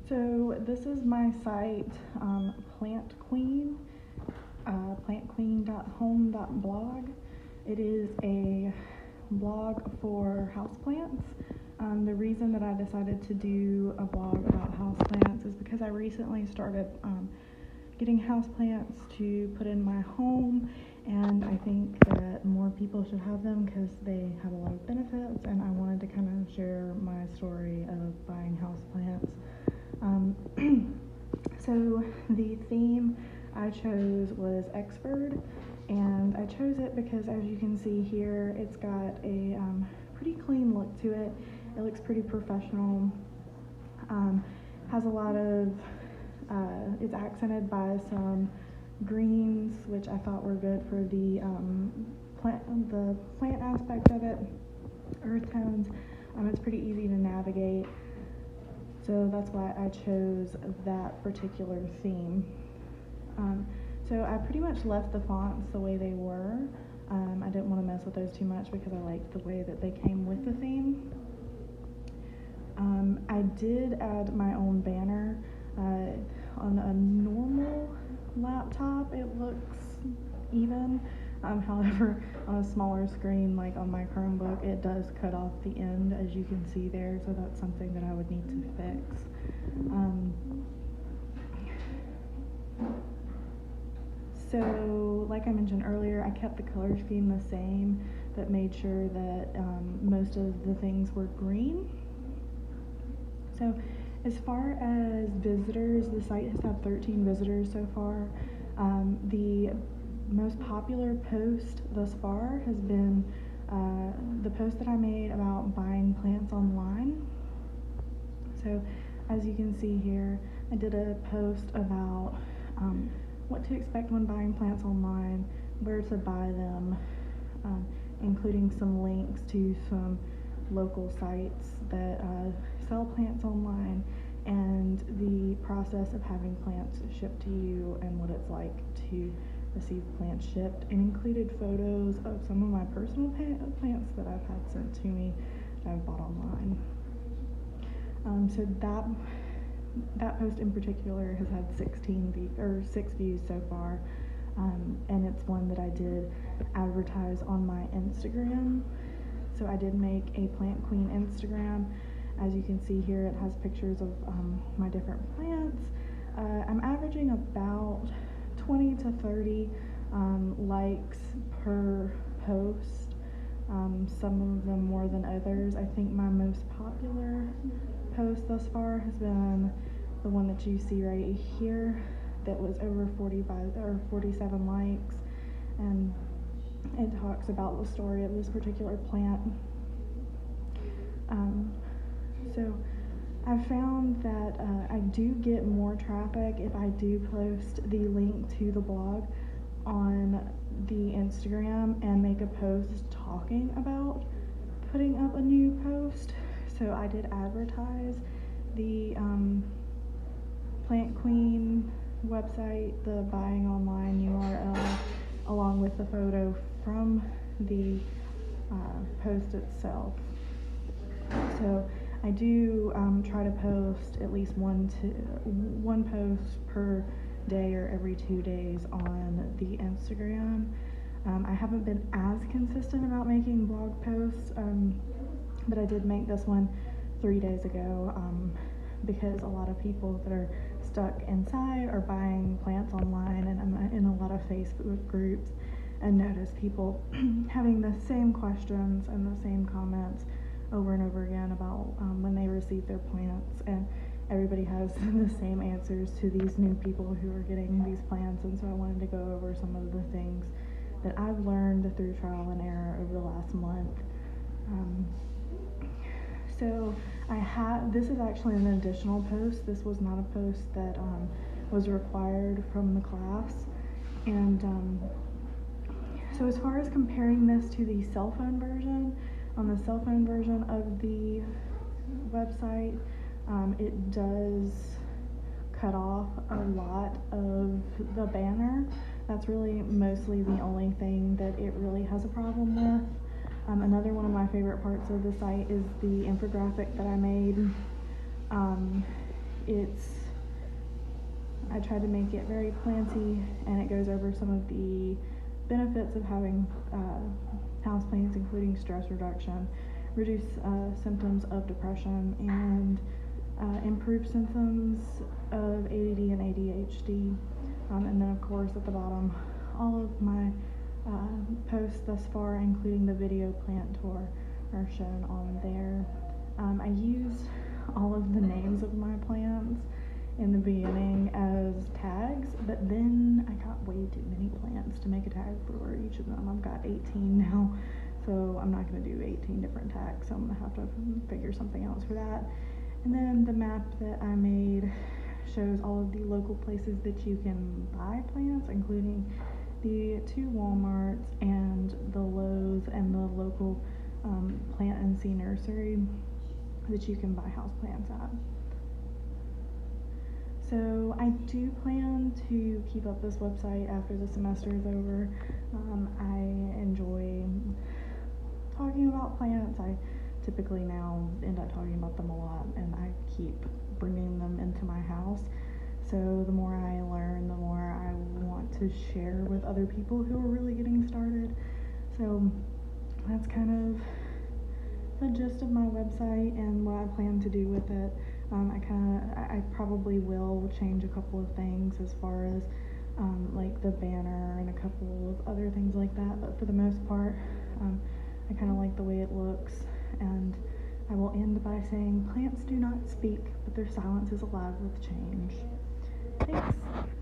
So this is my site, Plant Queen, plantqueen.home.blog. It is a blog for houseplants. The reason that I decided to do a blog about houseplants is because I recently started getting houseplants to put in my home, and I think that more people should have them because they have a lot of benefits, and I wanted to kind of share my story of buying houseplants. So the theme I chose was Exford, and I chose it because, as you can see here, it's got a pretty clean look to it. It looks pretty professional. Has a lot of, it's accented by some greens, which I thought were good for the plant aspect of it. Earth tones. It's pretty easy to navigate. So that's why I chose that particular theme. So I pretty much left the fonts the way they were. I didn't want to mess with those too much because I liked the way that they came with the theme. I did add my own banner. On a normal laptop it looks even. However, on a smaller screen, like on my Chromebook, it does cut off the end, as you can see there, so that's something that I would need to fix. So, like I mentioned earlier, I kept the color scheme the same, but made sure that most of the things were green. So, as far as visitors, the site has had 13 visitors so far. The most popular post thus far has been the post that I made about buying plants online. So as you can see here, I did a post about what to expect when buying plants online, where to buy them, including some links to some local sites that sell plants online, and the process of having plants shipped to you and what it's like to receive plants shipped, and included photos of some of my personal plants that I've had sent to me that I've bought online. So that post in particular has had 6 views so far, and it's one that I did advertise on my Instagram. So I did make a Plant Queen Instagram. As you can see here, it has pictures of my different plants. I'm averaging about 20 to 30 likes per post, some of them more than others. I think my most popular post thus far has been the one that you see right here that was over 47 likes, and it talks about the story of this particular plant. So I found that I do get more traffic if I do post the link to the blog on the Instagram and make a post talking about putting up a new post. So I did advertise the Plant Queen website, the buying online URL, along with the photo from the post itself. So I do try to post at least one post per day or every 2 days on the Instagram. I haven't been as consistent about making blog posts, but I did make this one 3 days ago because a lot of people that are stuck inside are buying plants online, and I'm in a lot of Facebook groups and notice people having the same questions and the same comments over and over again about when they receive their plants, and everybody has the same answers to these new people who are getting these plants. And so I wanted to go over some of the things that I've learned through trial and error over the last month. So this is actually an additional post. This was not a post that was required from the class. And so as far as comparing this to the cell phone version, on the cell phone version of the website, it does cut off a lot of the banner. That's really mostly the only thing that it really has a problem with. Another one of my favorite parts of the site is the infographic that I made. I tried to make it very planty, and it goes over some of the benefits of having houseplants, including stress reduction, reduce symptoms of depression, and improve symptoms of ADD and ADHD. And then, of course, at the bottom, all of my posts thus far, including the video plant tour, are shown on there. I used all of the names of my plants in the beginning as tags, but then I got way too many plants to make a tag for each of them. I've got 18 now, so I'm not going to do 18 different tags, so I'm going to have to figure something else for that. And then the map that I made shows all of the local places that you can buy plants, including the 2 Walmarts and the Lowe's and the local plant and seed nursery that you can buy houseplants at. So I do plan to keep up this website after the semester is over. I enjoy talking about plants. I typically now end up talking about them a lot, and I keep bringing them into my house. So the more I learn, the more I want to share with other people who are really getting started. So that's kind of the gist of my website and what I plan to do with it. I probably will change a couple of things as far as like the banner and a couple of other things like that, but for the most part, I kind of like the way it looks. And I will end by saying, plants do not speak, but their silence is alive with change. Thanks.